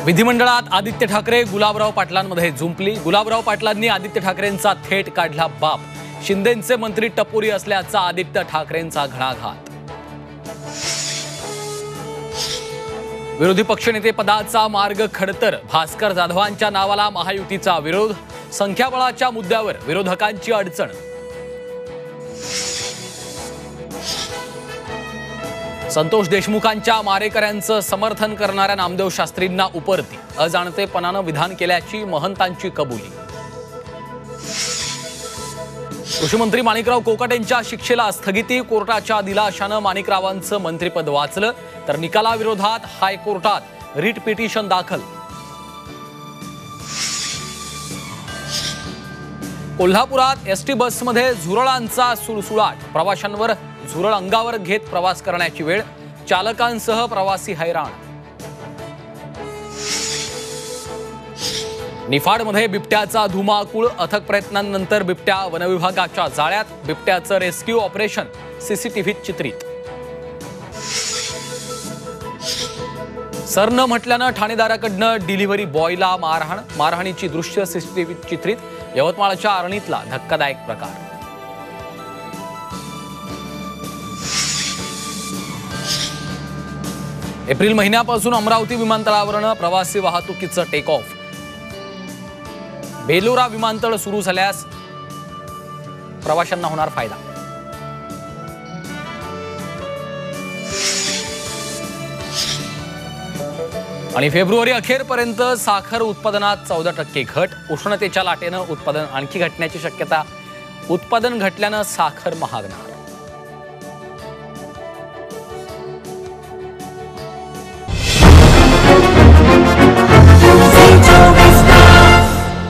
विधिमंडळात आदित्य ठाकरे गुलाबराव पाटलांमध्ये जुंपली। गुलाबराव पाटलांनी आदित्य ठाकरेंचा थेट काढला बाप। शिंदेंचे मंत्री टपोरी असल्याचा आदित्य ठाकरेंचा घणाघात। विरोधी पक्षनेते पदाचा मार्ग खडतर। भास्कर जाधवांच्या नावाला महायुतीचा विरोध। संख्याबळाच्या मुद्द्यावर विरोधकांची अडचण। संतोष देशमुखांच्या मारेकऱ्यांचं समर्थन करणाऱ्या नामदेव शास्त्रींना उपरती। अजाणतेपणानं विधान केल्याची महंतांची कबुली। कृषीमंत्री माणिकराव कोकाटेंच्या शिक्षेला स्थगिती। कोर्टाच्या दिलाशानं माणिकरावांचं मंत्रिपद वाचलं, तर निकालाविरोधात हायकोर्टात रिट पिटिशन दाखल। कोल्हापुरात एसटी बसमध्ये झुरळांचा सुळसुळाट। प्रवाशांवर झुरळ अंगावर घेत प्रवास करण्याची वेळ। चालकांसह प्रवासी हैराण। निफाडमध्ये बिबट्याचा धुमाकूळ। अथक प्रयत्नांनंतर बिबट्या वनविभागाच्या जाळ्यात। बिबट्याचं रेस्क्यू ऑपरेशन सीसीटीव्हीत चित्रित। सर न म्हटल्यानं ठाणेदाराकडनं डिलिव्हरी बॉयला मारहाण। मारहाणीची दृश्य सीसीटीव्हीत चित्रित। यवतमाळच्या अरणीतला धक्कादायक प्रकार। एप्रिल महिन्यापासून अमरावती विमानतळावरून प्रवासी वाहतुकीचं टेक ऑफ। बेलोरा विमानतळ सुरू झाल्यास प्रवाशांना होणार फायदा। आणि फेब्रुवारी अखेरपर्यंत साखर उत्पादनात 14% घट। उष्णतेच्या लाटेनं उत्पादन आणखी घटण्याची शक्यता। उत्पादन घटल्यानं साखर महागणार।